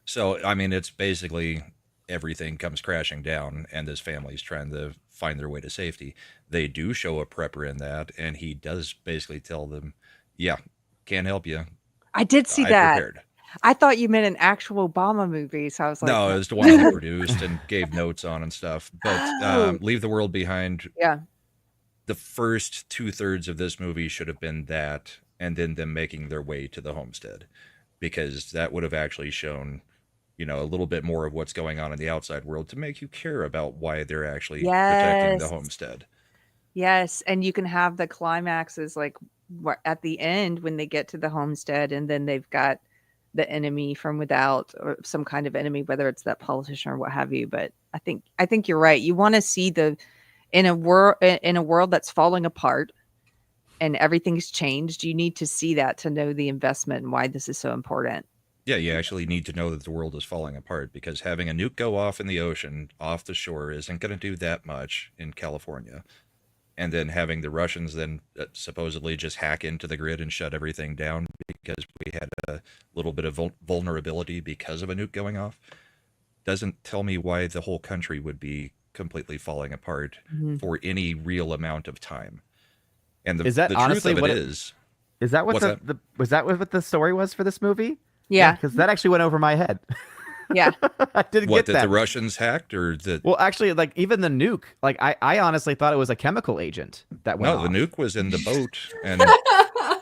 So, I mean, it's basically everything comes crashing down and this family's trying to find their way to safety. They do show a prepper in that, and he does basically tell them, yeah, can't help you. I did see that. Prepared. I thought you meant an actual Obama movie, so I was like, no, it was the one he produced and gave notes on and stuff. But Leave the World Behind. Yeah. The first 2/3 of this movie should have been that, and then them making their way to the homestead, because that would have actually shown, you know, a little bit more of what's going on in the outside world to make you care about why they're actually protecting the homestead. Yes, and you can have the climaxes like at the end when they get to the homestead, and then they've got the enemy from without, or some kind of enemy, whether it's that politician or what have you. But I think you're right. You want to see in a world that's falling apart and everything's changed. You need to see that to know the investment and why this is so important. Yeah, you actually need to know that the world is falling apart, because having a nuke go off in the ocean off the shore isn't going to do that much in California. And then having the Russians then supposedly just hack into the grid and shut everything down because we had a little bit of vulnerability because of a nuke going off doesn't tell me why the whole country would be completely falling apart for any real amount of time. And the truth of it is that what was that what the story was for this movie? Yeah, because that actually went over my head. Yeah, I didn't get that. The Russians hacked, or the well, actually, like even the nuke. Like I honestly thought it was a chemical agent that went off. The nuke was in the boat, and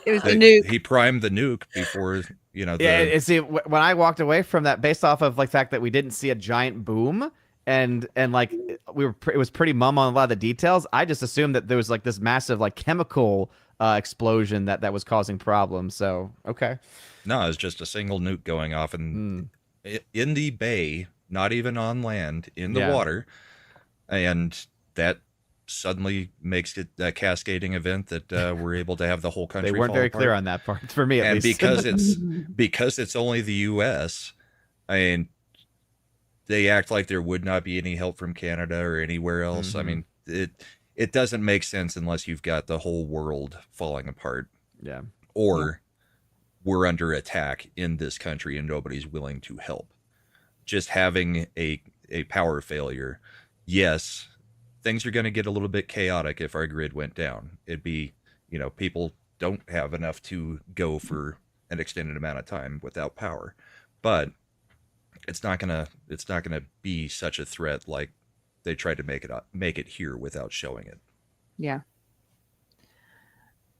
it was the nuke. He primed the nuke before, you know. Yeah, see, when I walked away from that, based off of like the fact that we didn't see a giant boom, and like it was pretty mum on a lot of the details. I just assumed that there was like this massive like chemical explosion that was causing problems. So okay. No, it's just a single nuke going off in the bay, not even on land, in the water, and that suddenly makes it a cascading event that we're able to have the whole country. They weren't very clear on that part for me, at least. And because it's only the U.S., I mean, they act like there would not be any help from Canada or anywhere else. I mean, it doesn't make sense unless you've got the whole world falling apart. Yeah. Or we're under attack in this country and nobody's willing to help. Just having a power failure, yes, things are going to get a little bit chaotic if our grid went down. It'd be, people don't have enough to go for an extended amount of time without power. But it's not gonna be such a threat like they tried to make it here without showing it. Yeah.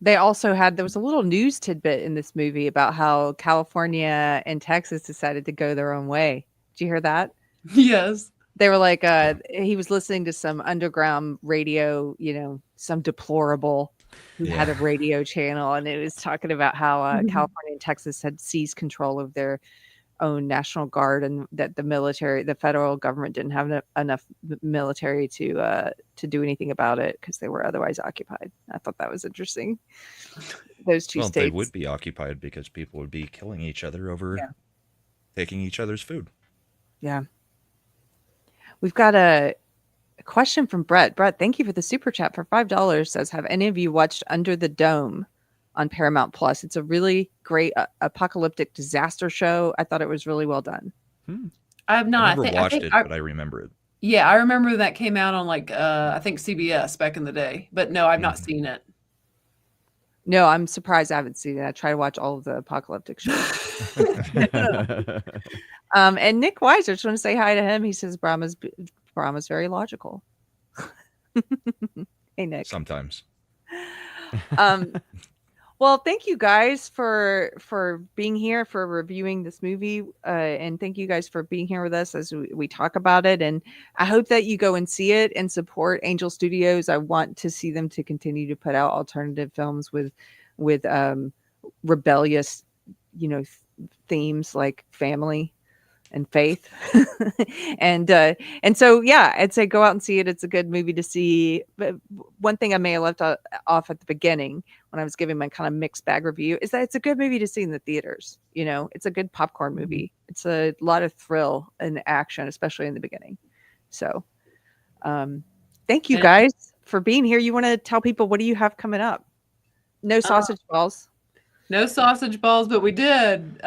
They also there was a little news tidbit in this movie about how California and Texas decided to go their own way. Did you hear that? Yes. They were like, he was listening to some underground radio, some deplorable who had a radio channel, and it was talking about how California and Texas had seized control of their own National Guard, and that the federal government didn't have enough military to do anything about it because they were otherwise occupied. I thought that was interesting. Those two states. They would be occupied because people would be killing each other over taking each other's food. Yeah. We've got a question from Brett. Brett, thank you for the super chat for $5. Says, have any of you watched Under the Dome on Paramount Plus? It's a really great apocalyptic disaster show. I thought it was really well done. I have not. I never watched it, but I remember it. Yeah, I remember that came out on I think CBS back in the day. But no, I've not seen it. No, I'm surprised I haven't seen it. I try to watch all of the apocalyptic shows. And Nick Weiser, just want to say hi to him. He says Brahma's very logical. Hey, Nick. Sometimes. Well, thank you guys for being here, for reviewing this movie, and thank you guys for being here with us as we talk about it. And I hope that you go and see it and support Angel Studios. I want to see them to continue to put out alternative films with rebellious, themes like family and faith. and so I'd say go out and see it. It's a good movie to see. But one thing I may have left off at the beginning when I was giving my kind of mixed bag review is that it's a good movie to see in the theaters. It's a good popcorn movie. It's a lot of thrill and action, especially in the beginning. So thank you guys for being here. You want to tell people, what do you have coming up? No sausage balls. No sausage balls, but we did.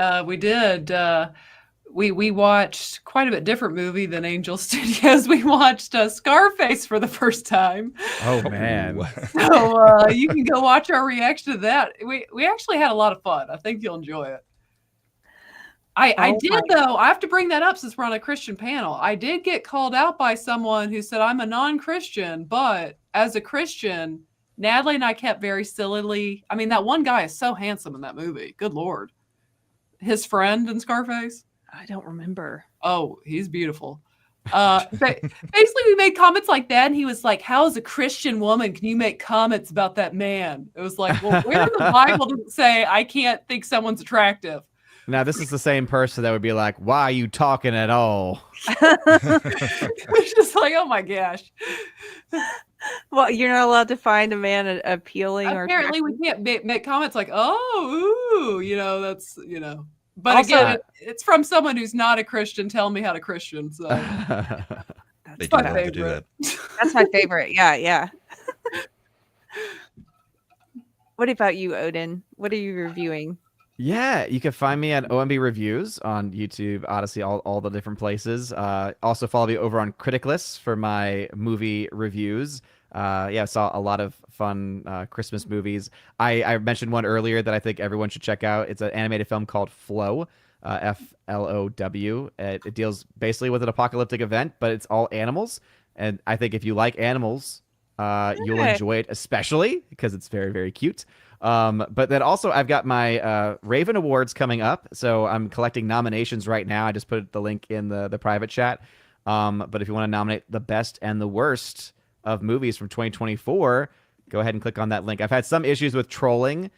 We watched quite a bit different movie than Angel Studios. We watched Scarface for the first time. Oh man! So you can go watch our reaction to that. We actually had a lot of fun. I think you'll enjoy it. I did though. I have to bring that up since we're on a Christian panel. I did get called out by someone who said I'm a non-Christian, but as a Christian, Natalie and I kept very sillily. I mean, that one guy is so handsome in that movie. Good Lord. His friend in Scarface. I don't remember. Oh, he's beautiful. Basically, we made comments like that, and he was like, "How as a Christian woman can you make comments about that man?" It was like, well, where in the Bible does it say I can't think someone's attractive? Now, this is the same person that would be like, "Why are you talking at all?" It's just like, oh my gosh. Well, you're not allowed to find a man appealing. Apparently, we can't make comments like, "Oh, ooh," that's. But Also, again, it's from someone who's not a Christian telling me how to Christian. So They do have to do that. That's my favorite. Yeah. What about you, Odin? What are you reviewing? Yeah, you can find me at OMB Reviews on YouTube, Odyssey, all the different places. Also follow me over on Criticless for my movie reviews. I saw a lot of fun Christmas movies. I mentioned one earlier that I think everyone should check out. It's an animated film called Flow, Flow. It deals basically with an apocalyptic event, but it's all animals. And I think if you like animals, you'll enjoy it, especially because it's very, very cute. But then also I've got my Raven Awards coming up. So I'm collecting nominations right now. I just put the link in the private chat. But if you want to nominate the best and the worst of movies from 2024, go ahead and click on that link. I've had some issues with trolling.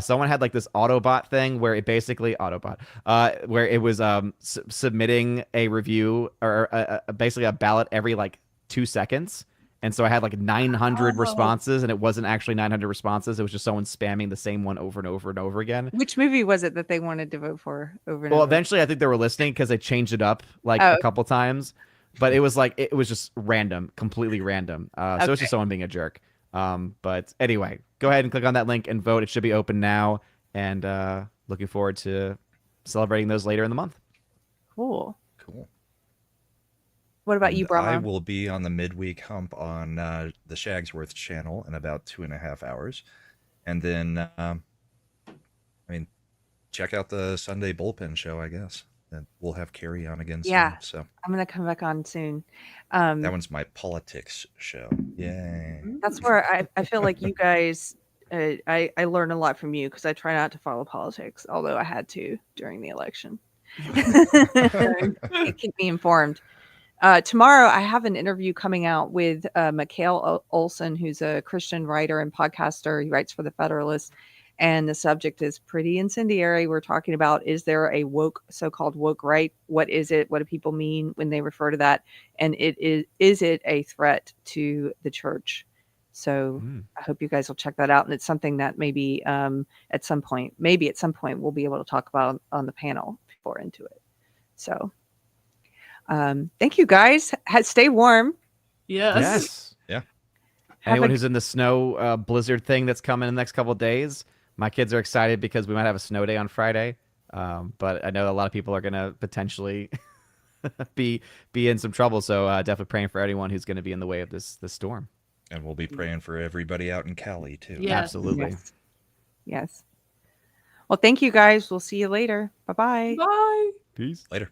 Someone had like this Autobot thing where it basically where it was submitting a review or basically a ballot every like 2 seconds. And so I had like 900 responses, and it wasn't actually 900 responses. It was just someone spamming the same one over and over and over again. Which movie was it that they wanted to vote for over and over? Well, eventually I think they were listening because they changed it up like a couple times. but it was like it was just random, completely random. So it's just someone being a jerk. But anyway, go ahead and click on that link and vote. It should be open now, and looking forward to celebrating those later in the month. Cool. Cool. What about you, Brahma? I will be on the midweek hump on the Shagsworth channel in about 2.5 hours. And then, check out the Sunday Bullpen show, I guess. And we'll have Keri on again soon. Yeah. So I'm going to come back on soon. that one's my politics show. Yay. That's where I feel like you guys, I learn a lot from you because I try not to follow politics, although I had to during the election. Keep me informed. Tomorrow, I have an interview coming out with Mikhail Olson, who's a Christian writer and podcaster. He writes for The Federalist, and the subject is pretty incendiary. We're talking about, is there a so-called woke right? What is it? What do people mean when they refer to that? And is it a threat to the church? So I hope you guys will check that out. And it's something that maybe at some point we'll be able to talk about on the panel before into it. So thank you guys. Stay warm. Yes. Yeah. Anyone who's in the snow blizzard thing that's coming in the next couple of days, my kids are excited because we might have a snow day on Friday. But I know a lot of people are going to potentially be in some trouble. So definitely praying for anyone who's going to be in the way of this storm. And we'll be praying for everybody out in Cali, too. Yes. Absolutely. Yes. Well, thank you guys. We'll see you later. Bye-bye. Bye. Peace. Later.